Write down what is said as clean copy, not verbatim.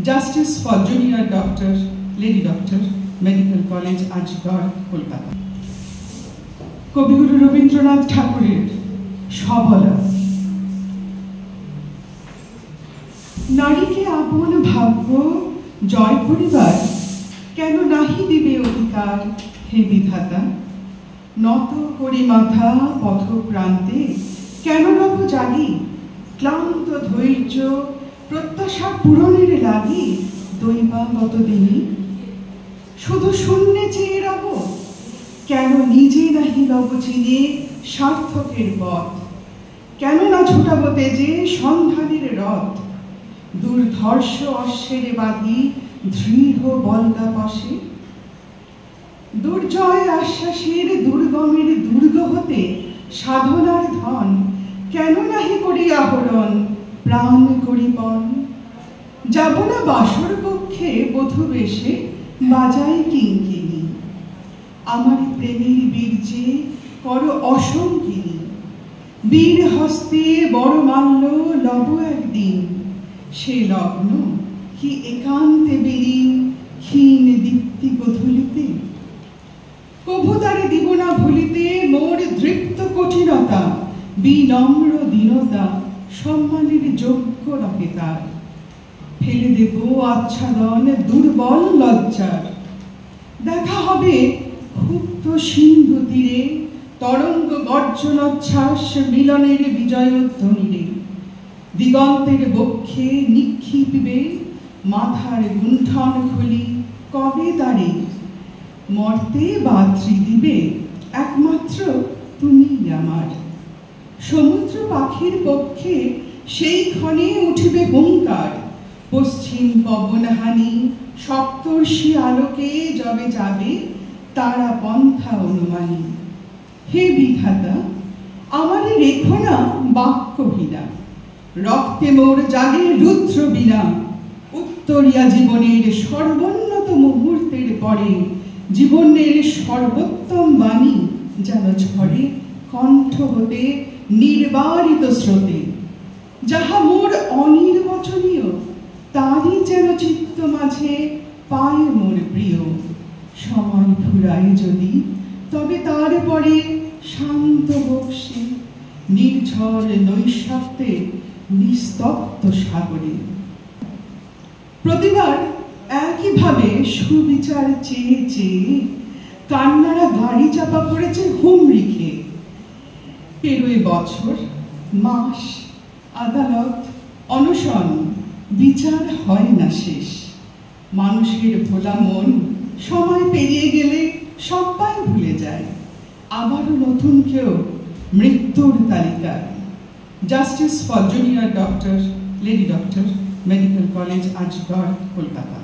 Justice for junior doctor, lady doctor, medical college, আজগড়, কলকাতা। কবিগুরু রবীন্দ্রনাথ ঠাকুরের সবলা। নারীকে আপন ভাগ্য জয় করিবার কেন নাহি দিবে অধিকার হে বিধাতা। নত করি মাথা পথ প্রান্তে কেন রব জাগি, ক্লান্ত ধৈর্য প্রত্যাশা পূরণের লাগি দৈবাগত দিনে। শুধু শূন্যে চেয়ে রব, কেন নিজে নাহি রব চিনে সার্থকের পথ। কেন না ছুটাব তেজে সন্ধানের রথ, দুর্ধর্ষ অশ্বের বাঁধি দৃঢ় বলগা পাশে। দুর্জয় আশ্বাসের দুর্গমের দুর্গ হতে সাধনার ধন কেন নাহি করি আহরণ প্রাণ করিপন। যাব না বাসর কক্ষে বধূ বেশে বাজাই কিঙ্কিনি, আমার প্রেমের বীর্যে কর অসঙ্গিনী। বীর হস্তে বড় মাল্য লব একদিন, সে লগ্ন কি একান্তে বিলীন ক্ষীণ দীপ্তি গধূলিতে। কভু তারে দিব না ভুলিতে মোর দৃপ্ত কঠিনতা, বিনম্র দীনতা সম্মানের যোগ্য নহে তার। ফেলে দেব আচ্ছাদন দুর্বল লজ্জার, দেখা হবে ক্ষুব্ধ সিন্ধু তীরে তরঙ্গ গর্জনোচ্ছ্বাস মিলনের বিজয়োধ্বনিরে। দিগন্তের বক্ষে নিক্ষিপিবে মাথার গুণ্ঠন খুলি কবে তারে। মর্তে বাদ্রি দিবে একমাত্র তুমি আমার। সমুদ্র পাখির পক্ষে সেই ক্ষণে উঠিবে হুঙ্কার, পশ্চিম পবনহানি সপ্তর্ষি আলোকে যবে যাবে তারা পন্থা অনুমানী। হে বিধাতা, আমারে রেখো না বাক্যহীনা, রক্তে মোর জাগে রুদ্র বীণা। উত্তরিয়া জীবনের সর্বোন্নত মুহূর্তের পরে জীবনের সর্বোত্তম বাণী যেন ঝরে কণ্ঠ হতে নির্বারিত স্রোতে। যাহা মোর অনির্বচনীয় তারই যেন চিত্ত মাঝে পায় মোর প্রিয়। সময় ফুরায় যদি তবে তারপরে শান্ত বক্সে নির্ঝর নৈশব্দে নিস্তব্ধ সাগরে। প্রতিবার একইভাবে সুবিচার চেয়ে চেয়ে কান্নারা গাড়ি চাপা পড়েছে হুমড়ি খেয়ে। পেরোয় বছর, মাস, আদালত, অনশন, বিচার হয় না শেষ। মানুষের ভোলা মন সময় পেরিয়ে গেলে সবাই ভুলে যায়, আবারও নতুন কেউ মৃত্যুর তালিকায়। Justice for junior doctor, lady doctor, medical college, আজগড়, কলকাতা।